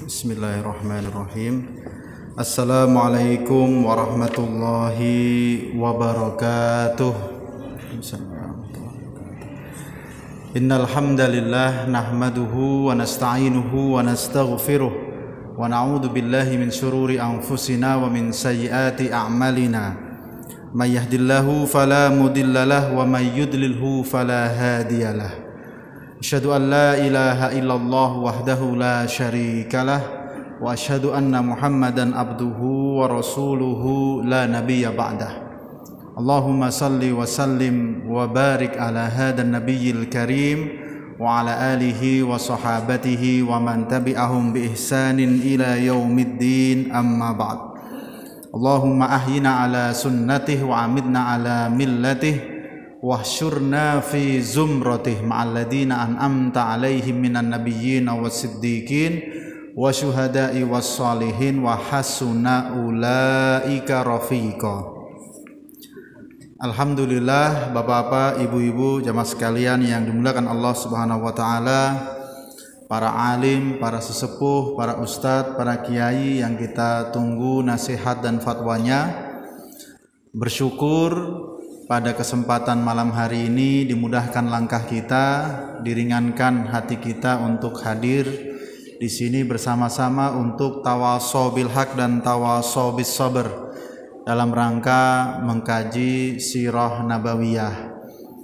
Bismillahirrahmanirrahim. Assalamualaikum warahmatullahi wabarakatuh. Innal hamdalillah nahmaduhu wa nasta'inuhu wa nastaghfiruh wa na'udzu billahi min shururi anfusina wa min sayyiati a'malina. May yahdihillahu fala mudhillalah wa may yudlilhu fala hadiyalah. Asyhadu an la ilaha illallah wahdahu la syarikalah wa asyhadu anna Muhammadan abduhu wa rasuluhu la nabiyya ba'dah. Allahumma salli wa sallim wa barik ala hadan nabiyyil karim wa ala alihi wa sahabatihi wa man tabi'ahum bi ihsanin ila yaumiddin, amma ba'd. Allahumma ahyina ala sunnatih wa amitna ala millatih wahsyurna fi zumratih ma'al ladina an'amta alaihim minan nabiyyin was-siddiqin wa syuhada'i was-shalihin wa hasuna ulaika rafiqa. Alhamdulillah, Bapak-bapak, Ibu-ibu, jamaah sekalian yang dimuliakan Allah Subhanahu wa taala, para alim, para sesepuh, para ustadz, para kiai yang kita tunggu nasihat dan fatwanya. Bersyukur pada kesempatan malam hari ini dimudahkan langkah kita, diringankan hati kita untuk hadir di sini bersama-sama untuk tawasau bil haq dan tawasau bis sabr dalam rangka mengkaji sirah nabawiyah,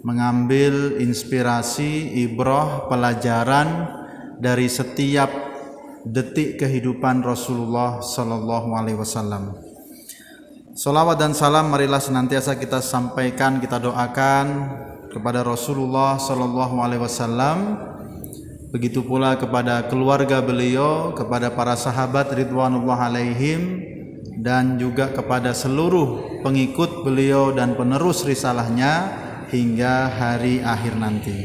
mengambil inspirasi, ibrah, pelajaran dari setiap detik kehidupan Rasulullah sallallahu alaihi wasallam. Salawat dan salam marilah senantiasa kita sampaikan, kita doakan kepada Rasulullah sallallahu alaihi wasallam, begitu pula kepada keluarga beliau, kepada para sahabat ridwanullah alaihim, dan juga kepada seluruh pengikut beliau dan penerus risalahnya hingga hari akhir nanti.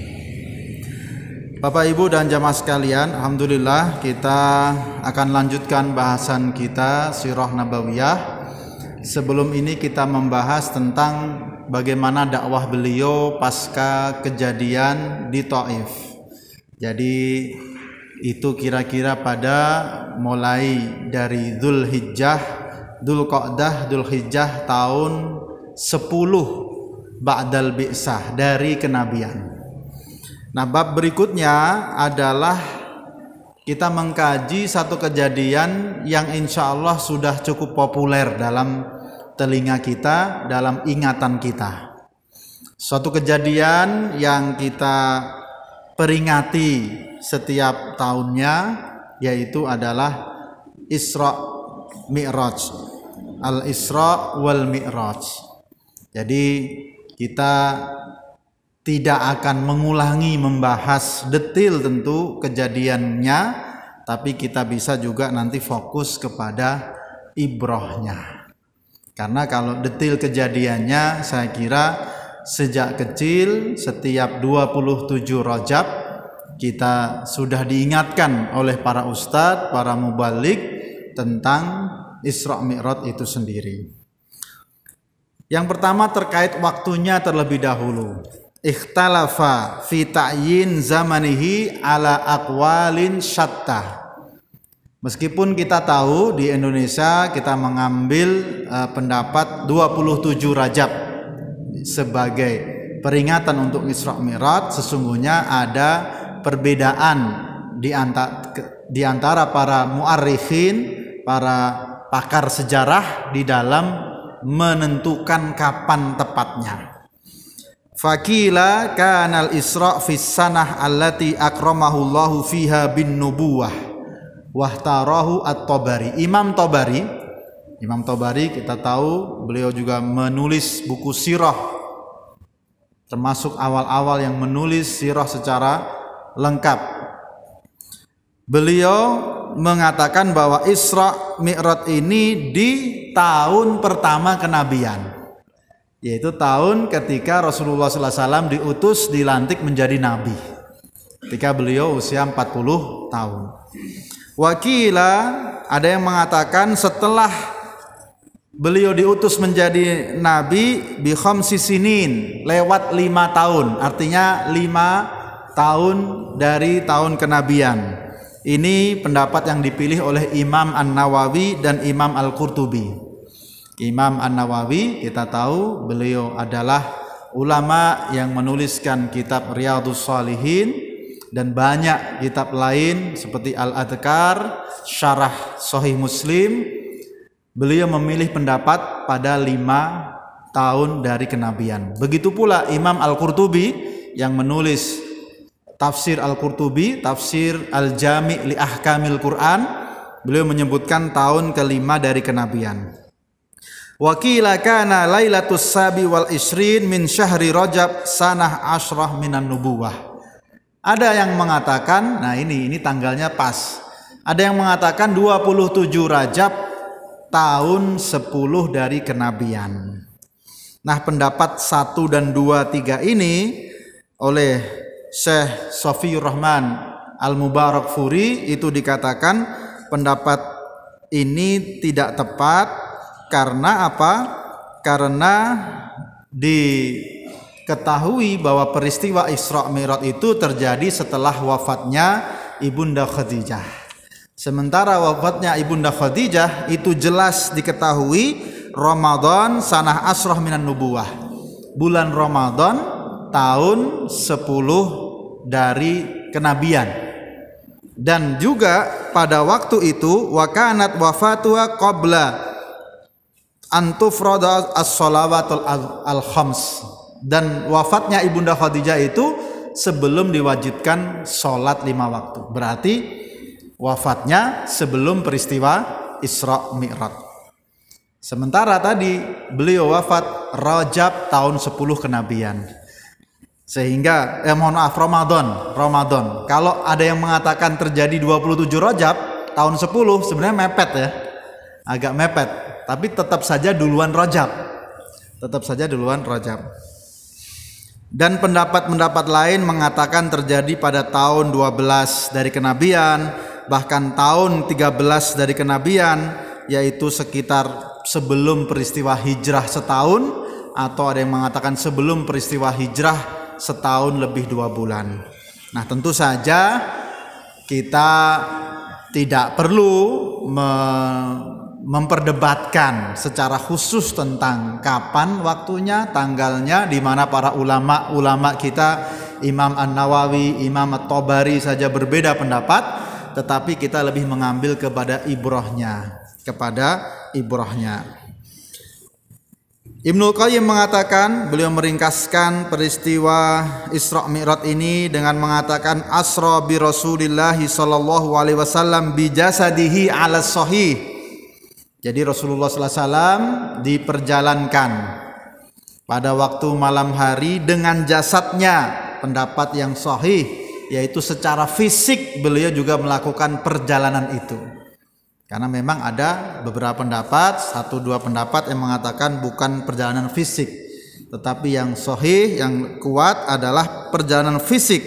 Bapak, Ibu, dan jamaah sekalian, alhamdulillah kita akan lanjutkan bahasan kita sirah nabawiyah. Sebelum ini kita membahas tentang bagaimana dakwah beliau pasca kejadian di Taif. Jadi itu kira-kira pada mulai dari Dzulhijjah, Dzulqa'dah, Dzulhijjah tahun 10 Ba'dal Bi'sah dari kenabian. Nah, bab berikutnya adalah kita mengkaji satu kejadian yang insya Allah sudah cukup populer dalam telinga kita, dalam ingatan kita. Suatu kejadian yang kita peringati setiap tahunnya, yaitu adalah Isra Mi'raj, Al-Isra wal Mi'raj. Jadi kita tidak akan mengulangi membahas detail tentu kejadiannya, tapi kita bisa juga nanti fokus kepada ibrahnya. Karena kalau detail kejadiannya, saya kira sejak kecil setiap 27 Rajab kita sudah diingatkan oleh para ustadz, para mubalik tentang Isra Mi'raj itu sendiri. Yang pertama terkait waktunya terlebih dahulu. Ikhtalafa fi ta'yin zamanihi ala aqwalin syattah. Meskipun kita tahu di Indonesia kita mengambil pendapat 27 Rajab sebagai peringatan untuk Isra Mi'raj, sesungguhnya ada perbedaan di antara para mu'arrikhin, para pakar sejarah di dalam menentukan kapan tepatnya. Fakila kanal Isra fi sanah allati akramahu Allahu fiha bin nubuwah wahtarahu at-Tabari. Imam Tabari kita tahu beliau juga menulis buku sirah, termasuk awal-awal yang menulis sirah secara lengkap. Beliau mengatakan bahwa Isra Mi'raj ini di tahun pertama kenabian, yaitu tahun ketika Rasulullah SAW diutus, dilantik menjadi nabi, ketika beliau usia 40 tahun. Wakila, ada yang mengatakan setelah beliau diutus menjadi nabi bi khamsi sinin, lewat 5 tahun, artinya 5 tahun dari tahun kenabian. Ini pendapat yang dipilih oleh Imam An-Nawawi dan Imam Al-Qurtubi. Imam An-Nawawi kita tahu beliau adalah ulama yang menuliskan kitab Riyadhus Shalihin dan banyak kitab lain seperti Al-Adhkar, Syarah Sahih Muslim. Beliau memilih pendapat pada 5 tahun dari kenabian. Begitu pula Imam Al-Qurtubi yang menulis Tafsir Al-Qurtubi, Tafsir Al-Jami' li Ahkamil Quran, beliau menyebutkan tahun kelima dari kenabian. Wa qila kana lailatus sabi wal isrin min syahri Rajab sanah asyrah minan nubuwah. Ada yang mengatakan, nah ini tanggalnya pas. Ada yang mengatakan 27 Rajab tahun 10 dari kenabian. Nah, pendapat 1 dan 2, 3 ini oleh Syekh Shafiyur Rahman Al-Mubarakfuri itu dikatakan pendapat ini tidak tepat. Karena apa? Karena diketahui bahwa peristiwa Isra Mi'raj itu terjadi setelah wafatnya Ibunda Khadijah. Sementara wafatnya Ibunda Khadijah itu jelas diketahui Ramadan sanah asrah minan nubuwah. Bulan Ramadan tahun 10 dari kenabian. Dan juga pada waktu itu wa kanat wafatuha qabla an tufrada as-shalawatul al-khams. Dan wafatnya Ibunda Khadijah itu sebelum diwajibkan sholat 5 waktu. Berarti wafatnya sebelum peristiwa Isra Mi'raj. Sementara tadi beliau wafat Rajab tahun 10 kenabian. Sehingga Ramadan. Kalau ada yang mengatakan terjadi 27 Rajab tahun 10 sebenarnya mepet ya. Agak mepet, tapi tetap saja duluan Rajab. Dan pendapat-pendapat lain mengatakan terjadi pada tahun 12 dari kenabian, bahkan tahun 13 dari kenabian, yaitu sekitar sebelum peristiwa hijrah setahun, atau ada yang mengatakan sebelum peristiwa hijrah setahun lebih 2 bulan. Nah, tentu saja kita tidak perlu memperdebatkan secara khusus tentang kapan waktunya, tanggalnya, di mana para ulama kita Imam An-Nawawi, Imam At-Tabari saja berbeda pendapat, tetapi kita lebih mengambil kepada ibrahnya. Ibnu Qayyim mengatakan, beliau meringkaskan peristiwa Isra Mi'raj ini dengan mengatakan asra bi Rasulillah sallallahu alaihi wasallam bi jasadihi ala sahih. Jadi Rasulullah sallallahu alaihi wasallam diperjalankan pada waktu malam hari dengan jasadnya, pendapat yang sahih, yaitu secara fisik beliau juga melakukan perjalanan itu. Karena memang ada beberapa pendapat, 1-2 pendapat yang mengatakan bukan perjalanan fisik, tetapi yang sahih, yang kuat adalah perjalanan fisik.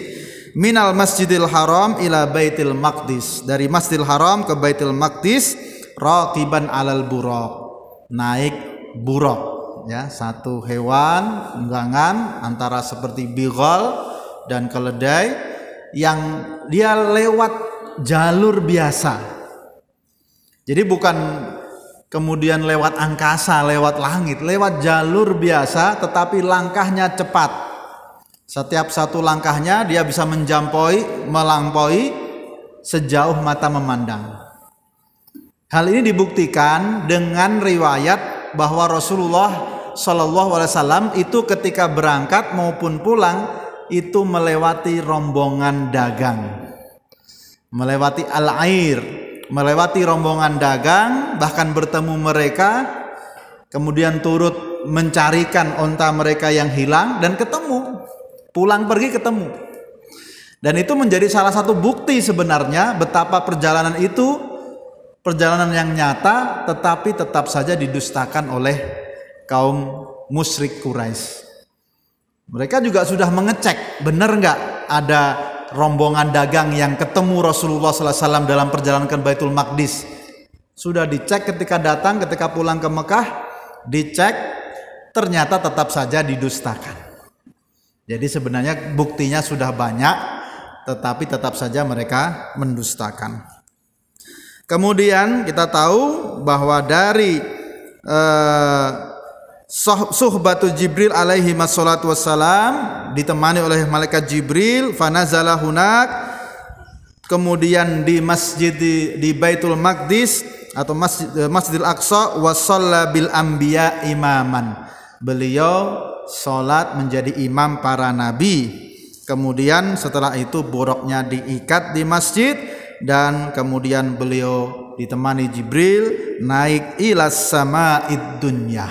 Minal Masjidil Haram ila Baitil Maqdis, dari Masjidil Haram ke Baitil Maqdis, raqiban alal buraq, naik buraq, ya, satu hewan tunggangan antara seperti bighal dan keledai yang dia lewat jalur biasa. Jadi bukan kemudian lewat angkasa, lewat langit, lewat jalur biasa, tetapi langkahnya cepat. Setiap satu langkahnya dia bisa melampaui sejauh mata memandang. Hal ini dibuktikan dengan riwayat bahwa Rasulullah Shallallahu Alaihi Wasallam itu ketika berangkat maupun pulang itu melewati rombongan dagang, melewati al-air, melewati rombongan dagang, bahkan bertemu mereka, kemudian turut mencarikan onta mereka yang hilang dan ketemu, pulang pergi ketemu. Dan itu menjadi salah satu bukti sebenarnya betapa perjalanan itu perjalanan yang nyata, tetapi tetap saja didustakan oleh kaum musyrik Quraisy. Mereka juga sudah mengecek, benar nggak ada rombongan dagang yang ketemu Rasulullah SAW dalam perjalanan ke Baitul Maqdis. Sudah dicek ketika datang, ketika pulang ke Mekah, dicek, ternyata tetap saja didustakan. Jadi sebenarnya buktinya sudah banyak, tetapi tetap saja mereka mendustakan. Kemudian kita tahu bahwa dari suhbatu Jibril alaihi wassalatu wassalam, ditemani oleh malaikat Jibril, fanazala hunak, kemudian di di Baitul Maqdis atau Masjidil Aqsa, wa shalla bil anbiya imaman. Beliau salat menjadi imam para nabi. Kemudian setelah itu buruknya diikat di masjid, dan kemudian beliau ditemani Jibril naik ilas sama'id dunya.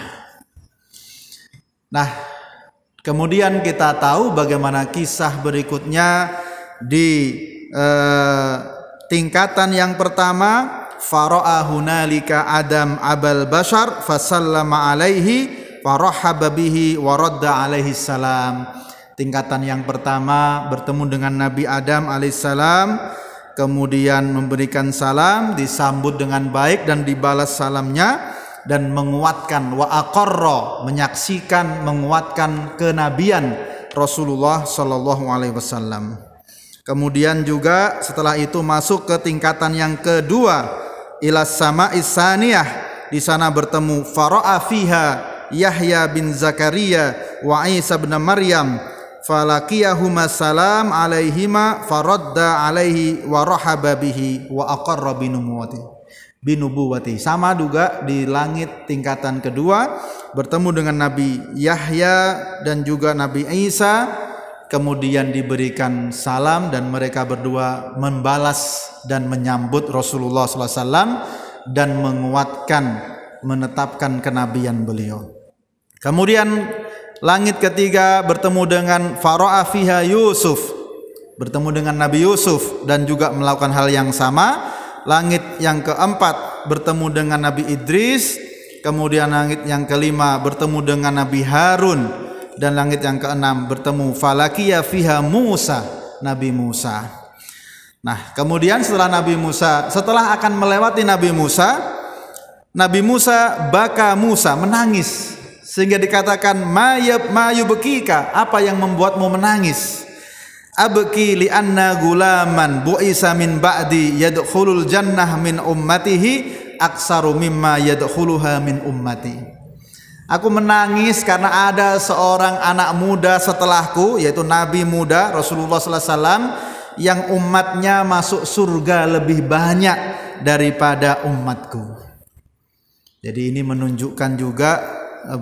Nah, kemudian kita tahu bagaimana kisah berikutnya di tingkatan yang pertama, fara'a hunalika Adam abal bashar fasallama alaihi farahaba bihi wa radda alaihi salam. Tingkatan yang pertama bertemu dengan Nabi Adam alaihissalam, kemudian memberikan salam, disambut dengan baik dan dibalas salamnya, dan menguatkan wa aqarra, menyaksikan, menguatkan kenabian Rasulullah sallallahu alaihi wasallam. Kemudian juga setelah itu masuk ke tingkatan yang kedua, ilas sama'is saniyah. Di sana bertemu fara'a fiha Yahya bin Zakaria wa Isa bin Maryam, falaqiyahuma salam alaihima faradda alaihi wa rahaba bihi wa aqarra binubuwati. Sama juga di langit tingkatan kedua, bertemu dengan Nabi Yahya dan juga Nabi Isa, kemudian diberikan salam dan mereka berdua membalas dan menyambut Rasulullah SAW dan menguatkan, menetapkan kenabian beliau. Kemudian langit ketiga bertemu dengan fara'a fiha Yusuf, bertemu dengan Nabi Yusuf dan juga melakukan hal yang sama. Langit yang keempat bertemu dengan Nabi Idris, kemudian langit yang kelima bertemu dengan Nabi Harun, dan langit yang keenam bertemu falakiya fiha Musa, Nabi Musa. Nah, kemudian setelah Nabi Musa, setelah akan melewati Nabi Musa baka Musa, menangis, sehingga dikatakan mayubkika, apa yang membuatmu menangis? Abki li anna gulaman bu'isa min ba'di yadkhulul jannah min ummatihi aksaru mimma yadkhuluha min ummati. Aku menangis karena ada seorang anak muda setelahku, yaitu Nabi muda Rasulullah sallallahu alaihi wasallam, yang umatnya masuk surga lebih banyak daripada umatku. Jadi ini menunjukkan juga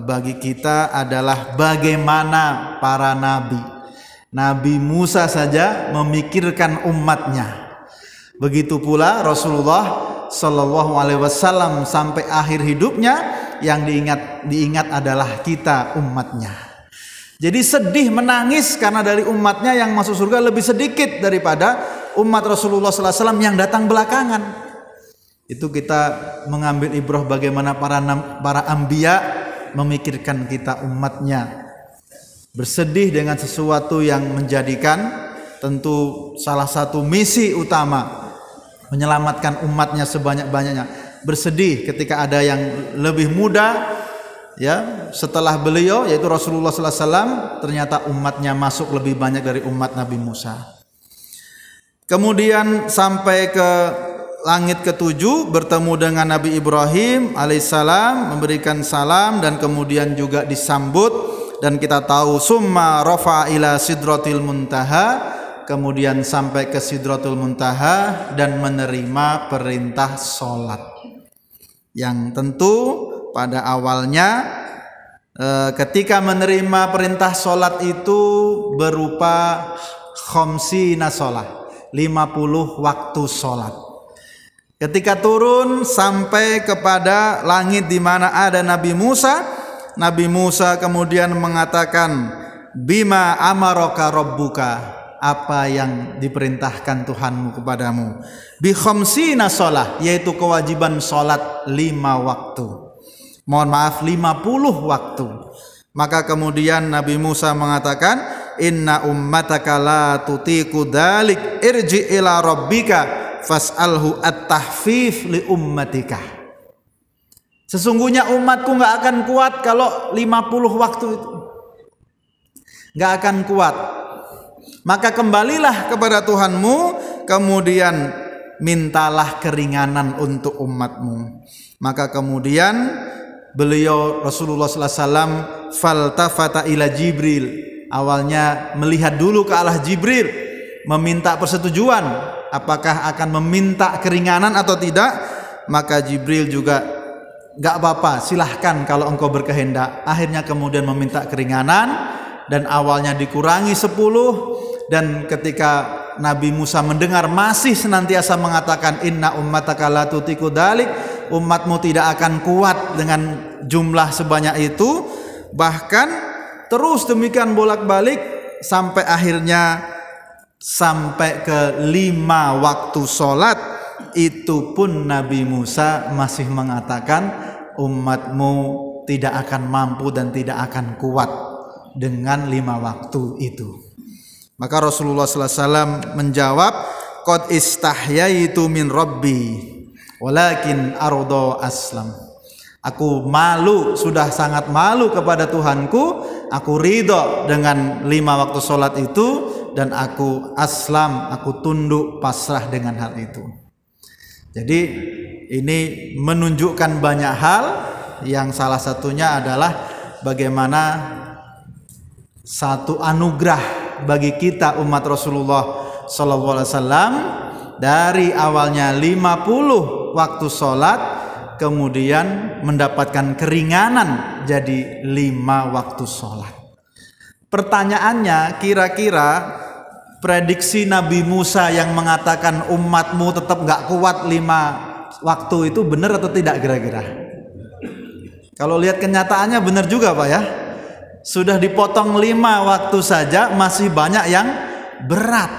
bagi kita adalah bagaimana para nabi. Nabi Musa saja memikirkan umatnya. Begitu pula Rasulullah sallallahu alaihi wasallam sampai akhir hidupnya, yang diingat adalah kita umatnya. Jadi sedih, menangis karena dari umatnya yang masuk surga lebih sedikit daripada umat Rasulullah sallallahu alaihi wasallam yang datang belakangan. Itu kita mengambil ibrah bagaimana para anbiya memikirkan kita umatnya. Bersedih dengan sesuatu yang menjadikan tentu salah satu misi utama menyelamatkan umatnya sebanyak-banyaknya. Bersedih ketika ada yang lebih muda ya setelah beliau, yaitu Rasulullah sallallahu alaihi wasallam, ternyata umatnya masuk lebih banyak dari umat Nabi Musa. Kemudian sampai ke langit ketujuh, bertemu dengan Nabi Ibrahim alaihissalam, memberikan salam dan kemudian juga disambut. Dan kita tahu summa rafa ila sidratil muntaha, kemudian sampai ke sidratul muntaha dan menerima perintah sholat, yang tentu pada awalnya ketika menerima perintah sholat itu berupa khamsina sholat, 50 waktu sholat. Ketika turun sampai kepada langit di mana ada Nabi Musa kemudian mengatakan, bima amaraka rabbuka, apa yang diperintahkan Tuhanmu kepadamu, bi khamsina shalah, yaitu kewajiban salat 5 waktu. Mohon maaf, 50 waktu. Maka kemudian Nabi Musa mengatakan, inna ummataka la tutiku dalik, irji ila rabbika fas'alhu at-tahfif li ummatika. Sesungguhnya umatku gak akan kuat kalau 50 waktu itu, gak akan kuat. Maka kembalilah kepada Tuhanmu, kemudian mintalah keringanan untuk umatmu. Maka kemudian beliau Rasulullah sallallahu alaihi wasallam faltafata ila Jibril. Awalnya melihat dulu ke arah Jibril, meminta persetujuan apakah akan meminta keringanan atau tidak. Maka Jibril juga gak apa-apa, silahkan kalau engkau berkehendak. Akhirnya kemudian meminta keringanan, dan awalnya dikurangi 10. Dan ketika Nabi Musa mendengar masih senantiasa mengatakan inna ummataka la tutiku dalik, umatmu tidak akan kuat dengan jumlah sebanyak itu. Bahkan terus demikian bolak-balik sampai akhirnya sampai ke 5 waktu sholat. Itu pun Nabi Musa masih mengatakan umatmu tidak akan mampu dan tidak akan kuat dengan 5 waktu itu. Maka Rasulullah sallallahu alaihi wasallam menjawab, qad istahyaitu min rabbi walakin ardo aslam. Aku malu, sudah sangat malu kepada Tuhanku. Aku ridho dengan 5 waktu sholat itu, dan aku aslam, aku tunduk pasrah dengan hal itu. Jadi ini menunjukkan banyak hal, yang salah satunya adalah bagaimana satu anugerah bagi kita umat Rasulullah sallallahu alaihi wasallam, dari awalnya 50 waktu sholat kemudian mendapatkan keringanan jadi 5 waktu sholat. Pertanyaannya, kira-kira prediksi Nabi Musa yang mengatakan umatmu tetap gak kuat 5 waktu itu benar atau tidak kira-kira? Kalau lihat kenyataannya benar juga Pak ya. Sudah dipotong 5 waktu saja masih banyak yang berat.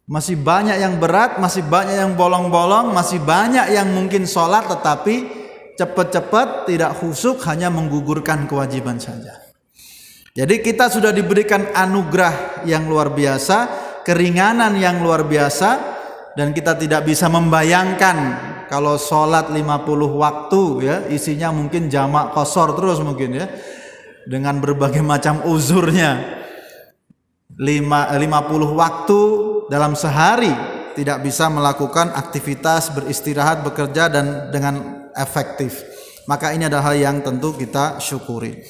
Masih banyak yang berat, masih banyak yang bolong-bolong, masih banyak yang mungkin sholat tetapi cepat-cepat tidak khusyuk, hanya menggugurkan kewajiban saja. Jadi kita sudah diberikan anugerah yang luar biasa, keringanan yang luar biasa, dan kita tidak bisa membayangkan kalau sholat 50 waktu ya, isinya mungkin jamak qashar terus mungkin ya, dengan berbagai macam uzurnya. 50 waktu dalam sehari tidak bisa melakukan aktivitas, beristirahat, bekerja dan dengan efektif. Maka ini adalah hal yang tentu kita syukuri.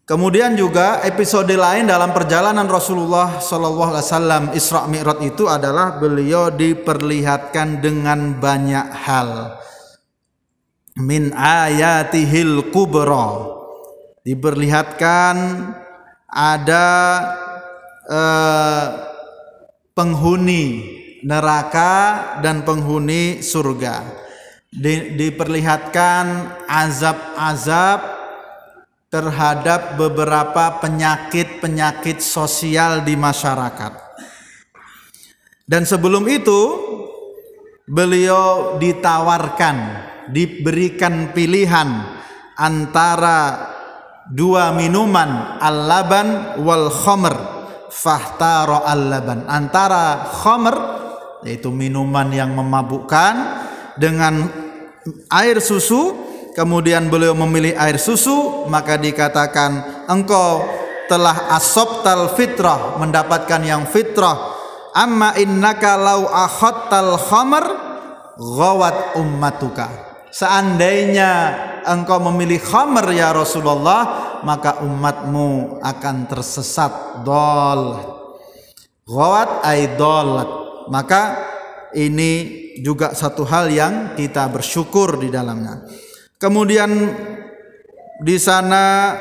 Kemudian juga episode lain dalam perjalanan Rasulullah SAW Isra Mi'raj itu adalah beliau diperlihatkan dengan banyak hal. Min ayatihil kubra, diperlihatkan ada penghuni neraka dan penghuni surga. Diperlihatkan azab-azab terhadap beberapa penyakit-penyakit sosial di masyarakat. Dan sebelum itu beliau ditawarkan, diberikan pilihan antara 2 minuman, al-laban wal khamr, fahtara al-laban, antara khamr yaitu minuman yang memabukkan dengan air susu. Kemudian beliau memilih air susu, maka dikatakan engkau telah asabtal fitrah, mendapatkan yang fitrah. Amma innaka law akhadtal khamr ghawat ummatuka. Seandainya engkau memilih khamr ya Rasulullah, maka umatmu akan tersesat, dol. Ghawat ay dolat. Maka ini juga satu hal yang kita bersyukur di dalamnya. Kemudian di sana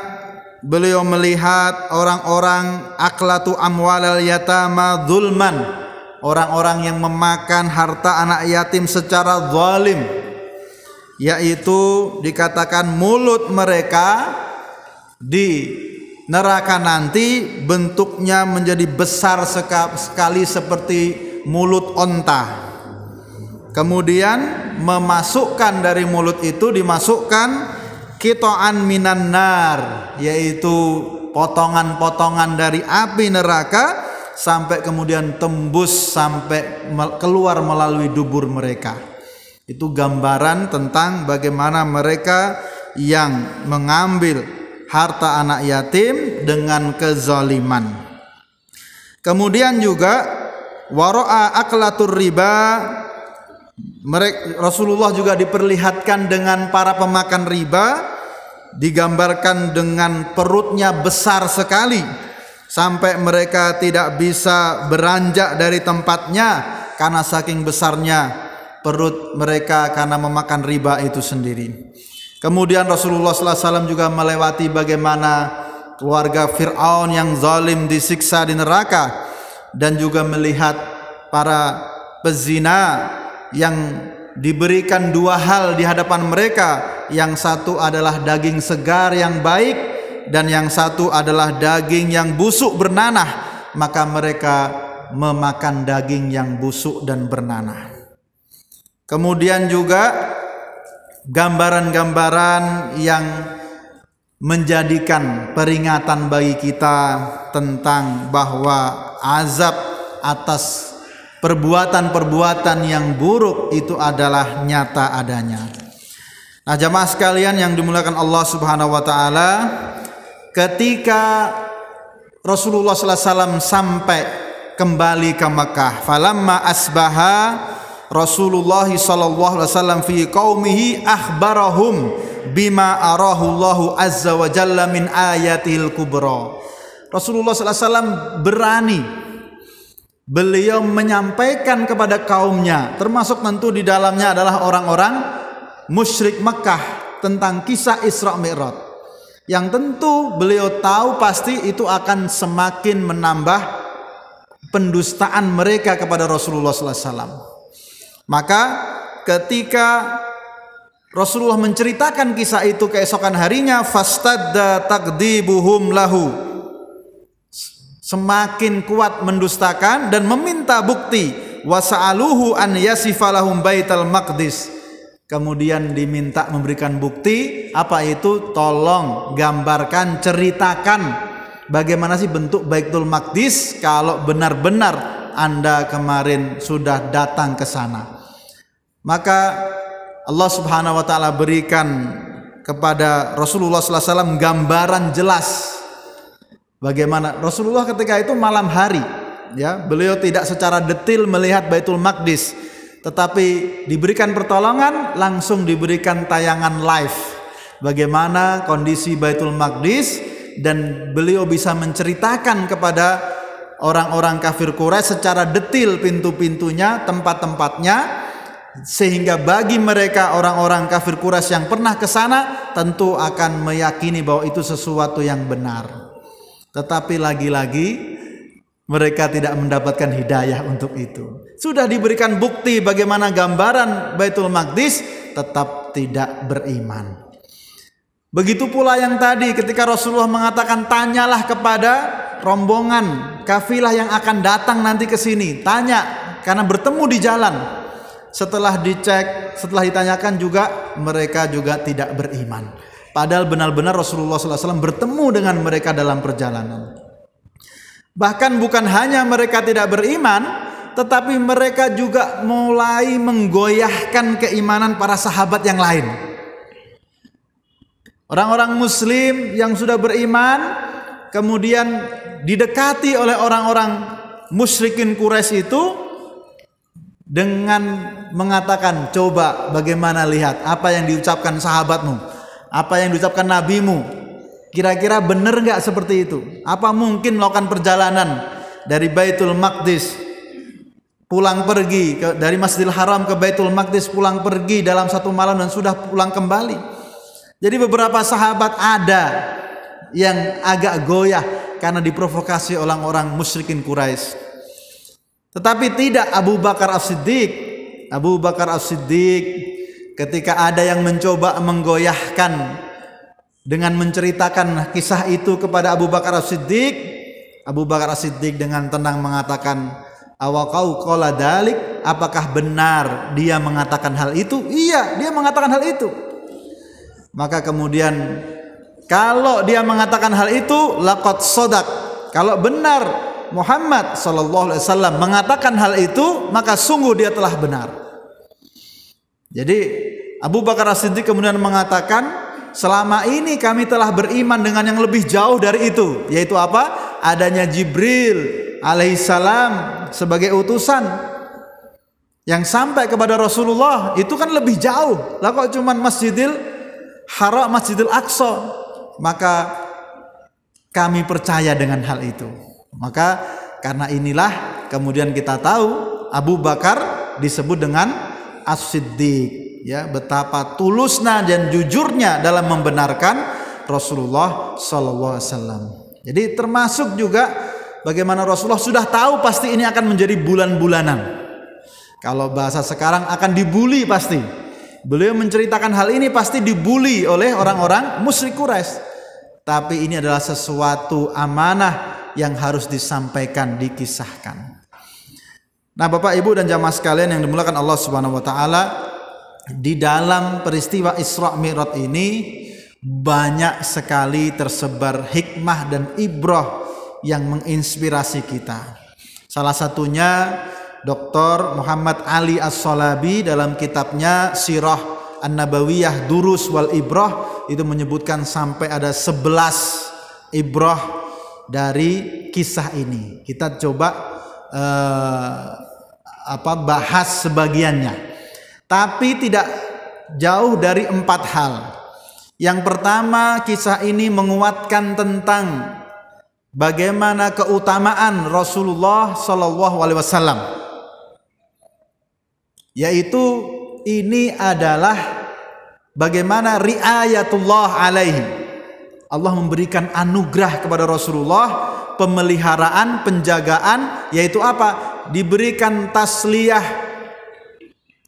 beliau melihat orang-orang aklatu amwalal yatama zulman, orang-orang yang memakan harta anak yatim secara zalim, yaitu dikatakan mulut mereka di neraka nanti bentuknya menjadi besar sekali seperti mulut onta. Kemudian memasukkan dari mulut itu dimasukkan qita'an minan nar, yaitu potongan-potongan dari api neraka, sampai kemudian tembus sampai keluar melalui dubur mereka. Itu gambaran tentang bagaimana mereka yang mengambil harta anak yatim dengan kezaliman. Kemudian juga wara'a aklatur riba, Rasulullah juga diperlihatkan dengan para pemakan riba, digambarkan dengan perutnya besar sekali sampai mereka tidak bisa beranjak dari tempatnya karena saking besarnya perut mereka karena memakan riba itu sendiri. Kemudian Rasulullah SAW juga melewati bagaimana keluarga Fir'aun yang zalim disiksa di neraka, dan juga melihat para pezina yang diberikan dua hal di hadapan mereka. Yang satu adalah daging segar yang baik, dan yang satu adalah daging yang busuk bernanah, maka mereka memakan daging yang busuk dan bernanah. Kemudian juga gambaran-gambaran yang menjadikan peringatan bagi kita tentang bahwa azab atas perbuatan-perbuatan yang buruk itu adalah nyata adanya. Nah, jamaah sekalian yang dimuliakan Allah Subhanahu wa taala, ketika Rasulullah SAW sampai kembali ke Mekah, falamma asbaha Rasulullah SAW fi qaumihi akhbarahum bima arahu Allahu azza wa jalla min ayatil kubra. Rasulullah SAW berani, beliau menyampaikan kepada kaumnya, termasuk tentu di dalamnya adalah orang-orang musyrik Mekah, tentang kisah Isra Mi'raj, yang tentu beliau tahu pasti itu akan semakin menambah pendustaan mereka kepada Rasulullah SAW. Maka ketika Rasulullah menceritakan kisah itu keesokan harinya, fastadda takdibuhum lahu, semakin kuat mendustakan dan meminta bukti, wasa'aluhu an yasifalahum baital maqdis, kemudian diminta memberikan bukti. Apa itu? Tolong gambarkan, ceritakan bagaimana sih bentuk Baitul Maqdis kalau benar-benar Anda kemarin sudah datang ke sana. Maka Allah Subhanahu wa taala berikan kepada Rasulullah SAW gambaran jelas bagaimana Rasulullah ketika itu malam hari, ya, beliau tidak secara detail melihat Baitul Maqdis, tetapi diberikan pertolongan, langsung diberikan tayangan live bagaimana kondisi Baitul Maqdis, dan beliau bisa menceritakan kepada orang-orang kafir Quraisy secara detail pintu-pintunya, tempat-tempatnya, sehingga bagi mereka orang-orang kafir Quraisy yang pernah ke sana tentu akan meyakini bahwa itu sesuatu yang benar. Tetapi lagi-lagi mereka tidak mendapatkan hidayah untuk itu. Sudah diberikan bukti bagaimana gambaran Baitul Maqdis, tetap tidak beriman. Begitu pula yang tadi ketika Rasulullah mengatakan, tanyalah kepada rombongan kafilah yang akan datang nanti ke sini, tanya, karena bertemu di jalan. Setelah dicek, setelah ditanyakan juga, mereka juga tidak beriman. Padahal benar-benar Rasulullah SAW bertemu dengan mereka dalam perjalanan. Bahkan bukan hanya mereka tidak beriman, tetapi mereka juga mulai menggoyahkan keimanan para sahabat yang lain. Orang-orang muslim yang sudah beriman kemudian didekati oleh orang-orang musyrikin Quraisy itu dengan mengatakan, coba bagaimana, lihat apa yang diucapkan sahabatmu, apa yang diucapkan nabimu, kira-kira benar nggak seperti itu? Apa mungkin melakukan perjalanan dari Baitul Maqdis pulang pergi dari Masjidil Haram ke Baitul Maqdis, pulang pergi dalam satu malam dan sudah pulang kembali? Jadi beberapa sahabat ada yang agak goyah karena diprovokasi oleh orang musyrikin Quraisy. Tetapi tidak Abu Bakar As-Siddiq. Abu Bakar As-Siddiq ketika ada yang mencoba menggoyahkan dengan menceritakan kisah itu kepada Abu Bakar As-Siddiq, Abu Bakar As-Siddiq dengan tenang mengatakan, awaqau qala dalik, apakah benar dia mengatakan hal itu? Iya, dia mengatakan hal itu. Maka kemudian kalau dia mengatakan hal itu, laqad shadaq, kalau benar Muhammad SAW mengatakan hal itu, maka sungguh dia telah benar. Jadi Abu Bakar As-Siddiq kemudian mengatakan, selama ini kami telah beriman dengan yang lebih jauh dari itu, yaitu apa? Adanya Jibril alaihissalam sebagai utusan yang sampai kepada Rasulullah itu kan lebih jauh. Lah kok cuman Masjidil Haram, Masjidil Aqsa? Maka kami percaya dengan hal itu. Maka karena inilah kemudian kita tahu Abu Bakar disebut dengan As-Siddiq, ya, betapa tulusnya dan jujurnya dalam membenarkan Rasulullah sallallahu alaihi wasallam. Jadi termasuk juga bagaimana Rasulullah sudah tahu pasti ini akan menjadi bulan-bulanan. Kalau bahasa sekarang akan dibully pasti. Beliau menceritakan hal ini pasti dibully oleh orang-orang musyrik Quraisy. Tapi ini adalah sesuatu amanah yang harus disampaikan, dikisahkan. Nah, Bapak Ibu dan jamaah sekalian yang dimuliakan Allah Subhanahu wa taala, di dalam peristiwa Isra Mi'raj ini banyak sekali tersebar hikmah dan ibrah yang menginspirasi kita. Salah satunya Dr. Muhammad Ali As-Salabi dalam kitabnya Sirah An-Nabawiyah Durus wal Ibrah itu menyebutkan sampai ada 11 ibrah dari kisah ini. Kita coba bahas sebagiannya. Tapi tidak jauh dari 4 hal. Yang pertama, kisah ini menguatkan tentang bagaimana keutamaan Rasulullah sallallahu alaihi wasallam. Yaitu ini adalah bagaimana riayatullah alaihi. Allah memberikan anugerah kepada Rasulullah, pemeliharaan, penjagaan, yaitu apa? Diberikan tasliyah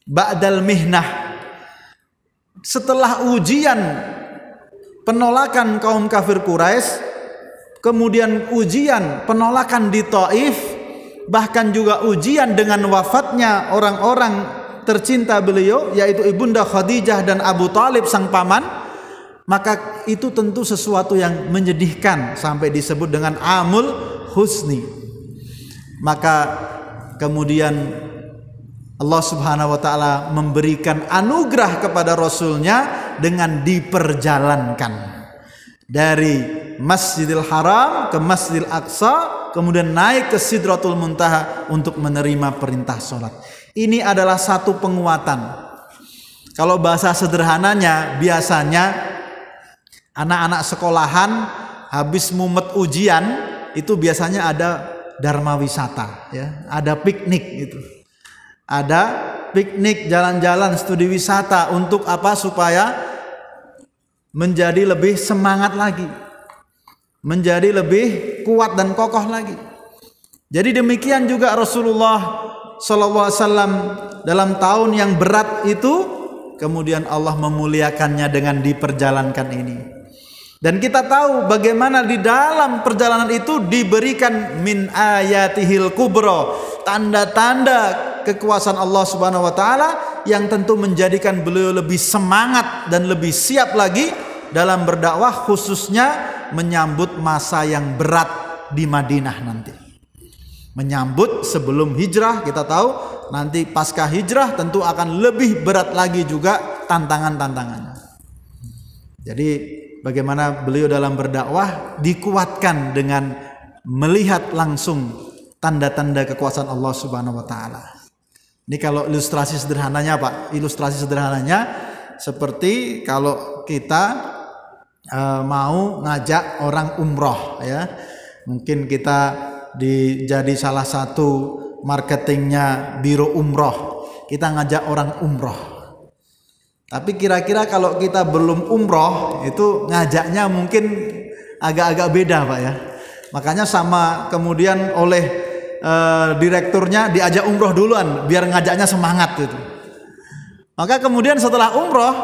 ba'dal mihnah. Setelah ujian penolakan kaum kafir Quraisy, kemudian ujian penolakan di Taif, bahkan juga ujian dengan wafatnya orang-orang tercinta beliau, yaitu Ibunda Khadijah dan Abu Talib sang paman, maka itu tentu sesuatu yang menyedihkan sampai disebut dengan Amul Husni. Maka kemudian Allah Subhanahu wa taala memberikan anugerah kepada Rasulnya dengan diperjalankan dari Masjidil Haram ke Masjidil Aqsa, kemudian naik ke Sidratul Muntaha untuk menerima perintah sholat. Ini adalah satu penguatan. Kalau bahasa sederhananya, biasanya anak-anak sekolahan habis mumet ujian itu biasanya ada dharma wisata, ya, ada piknik gitu. Ada piknik, jalan-jalan, studi wisata untuk apa? Supaya menjadi lebih semangat lagi, menjadi lebih kuat dan kokoh lagi. Jadi demikian juga Rasulullah sallallahu alaihi wasallam dalam tahun yang berat itu, kemudian Allah memuliakannya dengan diperjalankan ini. Dan kita tahu bagaimana di dalam perjalanan itu diberikan min ayatihil kubra, tanda-tanda kekuasaan Allah Subhanahu wa taala yang tentu menjadikan beliau lebih semangat dan lebih siap lagi dalam berdakwah, khususnya menyambut masa yang berat di Madinah nanti. Menyambut sebelum hijrah, kita tahu nanti pasca hijrah tentu akan lebih berat lagi juga tantangan-tantangannya. Jadi bagaimana beliau dalam berdakwah dikuatkan dengan melihat langsung tanda-tanda kekuasaan Allah Subhanahu wa taala. Ini kalau ilustrasi sederhananya, Pak. Ilustrasi sederhananya seperti kalau kita mau ngajak orang umroh, ya. Mungkin kita jadi salah satu marketingnya biro umroh, kita ngajak orang umroh. Tapi kira-kira kalau kita belum umroh itu ngajaknya mungkin agak-agak beda, Pak, ya. Makanya sama kemudian oleh direkturnya diajak umroh duluan biar ngajaknya semangat gitu. Maka kemudian setelah umroh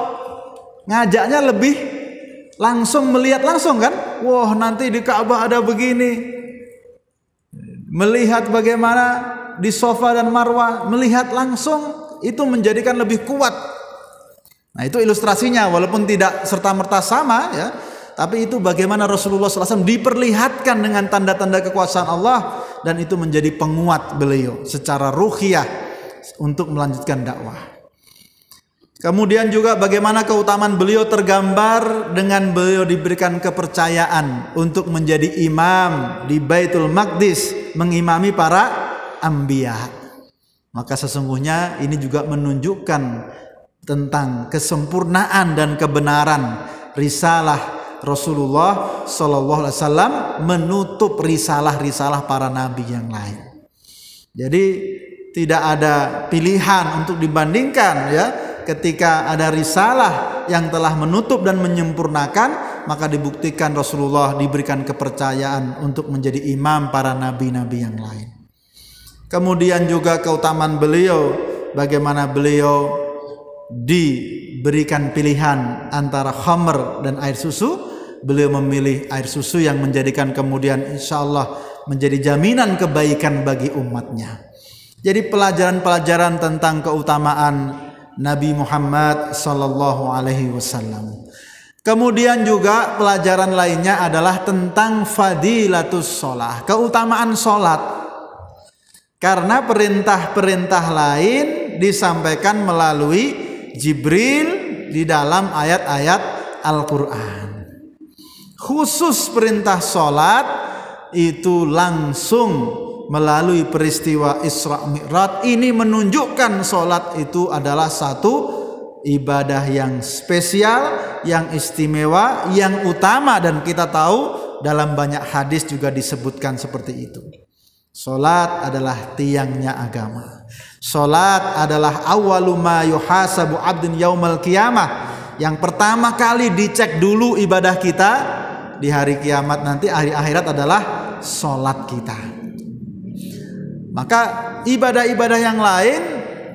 ngajaknya lebih langsung melihat langsung kan, wah nanti di Ka'bah ada begini. Melihat bagaimana di Safa dan Marwah, melihat langsung itu menjadikan lebih kuat. Nah, itu ilustrasinya, walaupun tidak serta-merta sama, ya, tapi itu bagaimana Rasulullah SAW diperlihatkan dengan tanda-tanda kekuasaan Allah, dan itu menjadi penguat beliau secara ruhiyah untuk melanjutkan dakwah. Kemudian juga bagaimana keutamaan beliau tergambar dengan beliau diberikan kepercayaan untuk menjadi imam di Baitul Maqdis, mengimami para anbiya. Maka sesungguhnya ini juga menunjukkan tentang kesempurnaan dan kebenaran risalah Rasulullah Sallallahu Alaihi Wasallam menutup risalah-risalah para nabi yang lain. Jadi tidak ada pilihan untuk dibandingkan ya. Ketika ada risalah yang telah menutup dan menyempurnakan, maka dibuktikan Rasulullah diberikan kepercayaan untuk menjadi imam para nabi-nabi yang lain. Kemudian juga keutamaan beliau, bagaimana beliau diberikan pilihan antara khamr dan air susu. Beliau memilih air susu yang menjadikan kemudian insya Allah menjadi jaminan kebaikan bagi umatnya. Jadi pelajaran-pelajaran tentang keutamaan Nabi Muhammad sallallahu alaihi wasallam. Kemudian juga pelajaran lainnya adalah tentang fadilatus sholah, keutamaan sholat. Karena perintah-perintah lain disampaikan melalui Jibril di dalam ayat-ayat Al-Quran. Khusus perintah sholat itu langsung melalui peristiwa Isra Mi'raj. Ini menunjukkan sholat itu adalah satu ibadah yang spesial, yang istimewa, yang utama, dan kita tahu dalam banyak hadis juga disebutkan seperti itu. Sholat adalah tiangnya agama. Sholat adalah awwalu ma yuhasabu abdun yaumal qiyamah. Yang pertama kali dicek dulu ibadah kita di hari kiamat nanti, hari akhirat adalah sholat kita. Maka ibadah-ibadah yang lain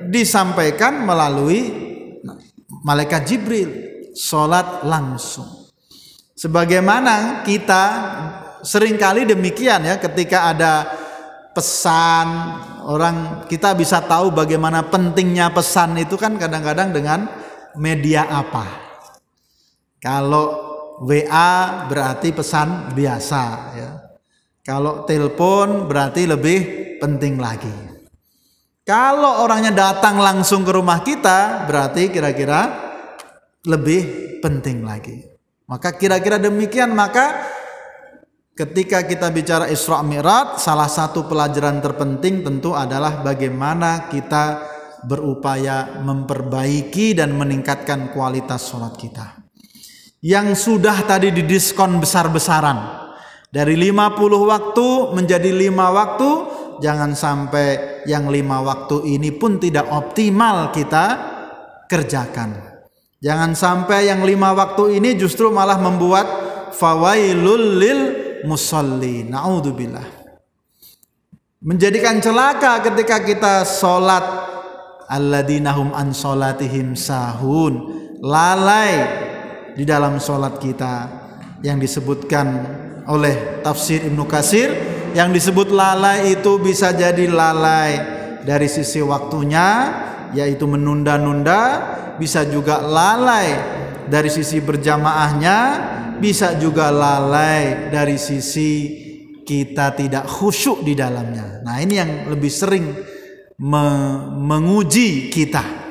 disampaikan melalui malaikat Jibril, sholat langsung. Sebagaimana kita seringkali demikian ya, ketika ada pesan orang, kita bisa tahu bagaimana pentingnya pesan itu kan kadang-kadang dengan media apa. Kalau WA berarti pesan biasa ya. Kalau telepon berarti lebih penting lagi. Kalau orangnya datang langsung ke rumah kita, berarti kira-kira lebih penting lagi. Maka kira-kira demikian. Maka ketika kita bicara Isra Mi'raj, salah satu pelajaran terpenting tentu adalah bagaimana kita berupaya memperbaiki dan meningkatkan kualitas sholat kita. Yang sudah tadi didiskon besar-besaran, dari 50 waktu menjadi 5 waktu, jangan sampai yang 5 waktu ini pun tidak optimal kita kerjakan. Jangan sampai yang 5 waktu ini justru malah membuat fawailul lil musalli. Na'udzubillah. Menjadikan celaka ketika kita sholat, alladzinahum an sholatihim sahun, lalai di dalam sholat kita, yang disebutkan oleh tafsir Ibnu Katsir, yang disebut lalai itu bisa jadi lalai dari sisi waktunya, yaitu menunda-nunda, bisa juga lalai dari sisi berjamaahnya, bisa juga lalai dari sisi kita tidak khusyuk di dalamnya. Nah, ini yang lebih sering menguji kita.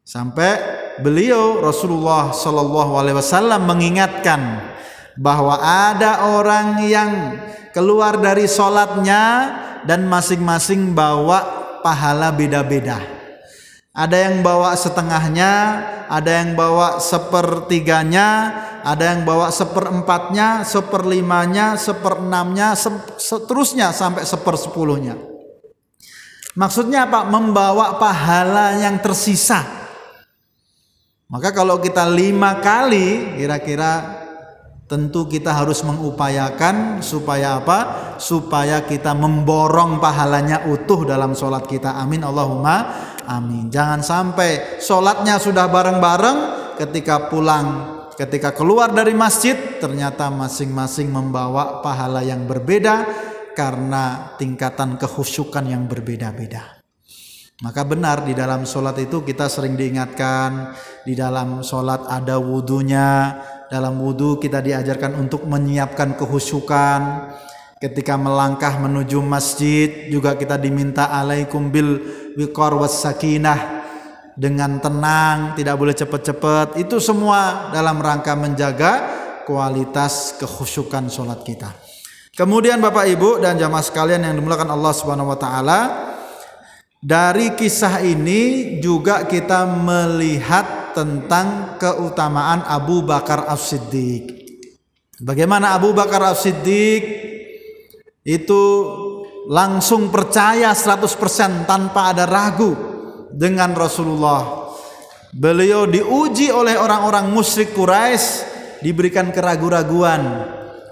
Sampai beliau Rasulullah Shallallahu Alaihi Wasallam mengingatkan bahwa ada orang yang keluar dari sholatnya dan masing-masing bawa pahala beda-beda. Ada yang bawa setengahnya, ada yang bawa sepertiganya, ada yang bawa seperempatnya, seperlimanya, seperenamnya, seterusnya sampai sepersepuluhnya. Maksudnya apa? Membawa pahala yang tersisa. Maka kalau kita 5 kali, kira-kira tentu kita harus mengupayakan supaya apa? Supaya kita memborong pahalanya utuh dalam sholat kita. Amin Allahumma amin. Jangan sampai sholatnya sudah bareng-bareng, ketika pulang, ketika keluar dari masjid, ternyata masing-masing membawa pahala yang berbeda karena tingkatan kehusyukan yang berbeda-beda. Maka benar di dalam sholat itu kita sering diingatkan, di dalam sholat ada wudunya. Dalam wudu kita diajarkan untuk menyiapkan kehusyukan. Ketika melangkah menuju masjid juga kita diminta alaikum bil wiqar was sakinah. dengan tenang, tidak boleh cepat-cepat. Itu semua dalam rangka menjaga kualitas kekhusyukan sholat kita. Kemudian Bapak Ibu dan jamaah sekalian yang dimuliakan Allah Subhanahu wa taala, dari kisah ini juga kita melihat tentang keutamaan Abu Bakar As-Siddiq. Bagaimana Abu Bakar As-Siddiq itu langsung percaya 100% tanpa ada ragu dengan Rasulullah. Beliau diuji oleh orang-orang musyrik Quraisy, diberikan keraguan-raguan,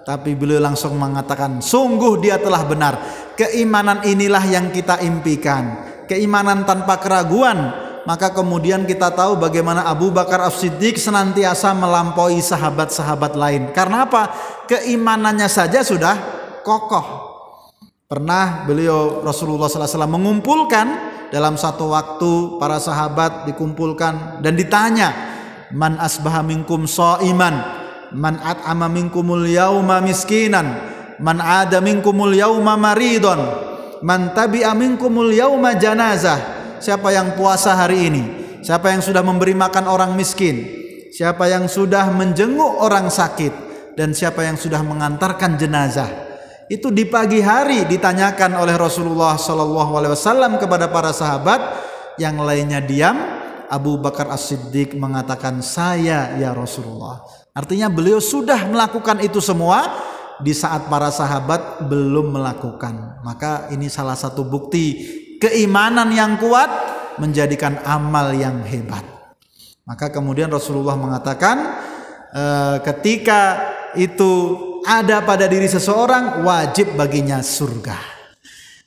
tapi beliau langsung mengatakan, sungguh dia telah benar. Keimanan inilah yang kita impikan, keimanan tanpa keraguan. Maka kemudian kita tahu bagaimana Abu Bakar As-Siddiq senantiasa melampaui sahabat-sahabat lain. Karena apa? Keimanannya saja sudah kokoh. Pernah beliau Rasulullah SAW mengumpulkan dalam satu waktu para sahabat dikumpulkan dan ditanya, man asbaha minkum shaiman, man at'ama minkumul yauma miskinan, man ada minkumul yauma maridon, man tabi'a minkumul yauma janazah. Siapa yang puasa hari ini? Siapa yang sudah memberi makan orang miskin? Siapa yang sudah menjenguk orang sakit? Dan siapa yang sudah mengantarkan jenazah? Itu di pagi hari ditanyakan oleh Rasulullah SAW kepada para sahabat. Yang lainnya diam. Abu Bakar As-Siddiq mengatakan, saya ya Rasulullah. Artinya beliau sudah melakukan itu semua di saat para sahabat belum melakukan. Maka ini salah satu bukti keimanan yang kuat menjadikan amal yang hebat. Maka kemudian Rasulullah mengatakan, ketika itu ada pada diri seseorang, wajib baginya surga.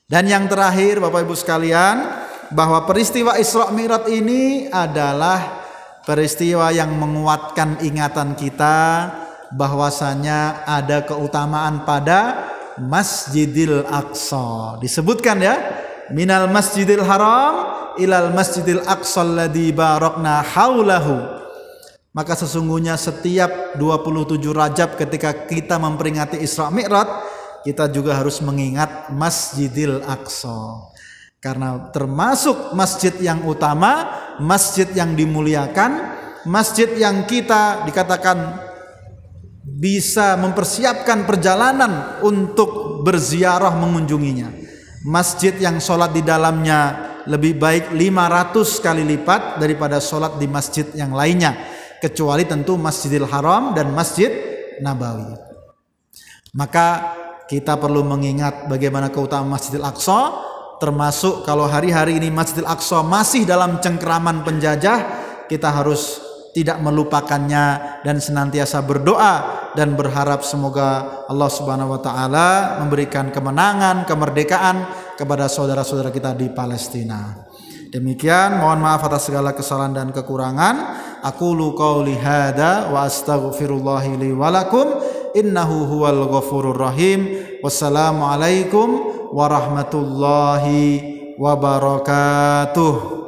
Dan yang terakhir Bapak Ibu sekalian, bahwa peristiwa Isra Mi'raj ini adalah peristiwa yang menguatkan ingatan kita bahwasanya ada keutamaan pada Masjidil Aqsa. Disebutkan ya, minal Masjidil Haram ilal Masjidil Aqsa alladzi barakna haulahu. Maka sesungguhnya setiap 27 Rajab ketika kita memperingati Isra Mi'raj, kita juga harus mengingat Masjidil Aqsa. Karena termasuk masjid yang utama, masjid yang dimuliakan, masjid yang kita dikatakan bisa mempersiapkan perjalanan untuk berziarah mengunjunginya. Masjid yang sholat di dalamnya lebih baik 500 kali lipat daripada sholat di masjid yang lainnya, kecuali tentu Masjidil Haram dan Masjid Nabawi. Maka kita perlu mengingat bagaimana keutamaan Masjidil Aqsa, termasuk kalau hari-hari ini Masjidil Aqsa masih dalam cengkeraman penjajah, kita harus tidak melupakannya dan senantiasa berdoa dan berharap semoga Allah Subhanahu wa taala memberikan kemenangan, kemerdekaan kepada saudara-saudara kita di Palestina. Demikian, mohon maaf atas segala kesalahan dan kekurangan. Aqulu qauli hadza wa astaghfirullahi li wa lakum innahu huwal ghafurur rahim. Wassalamualaikum warahmatullahi wabarakatuh.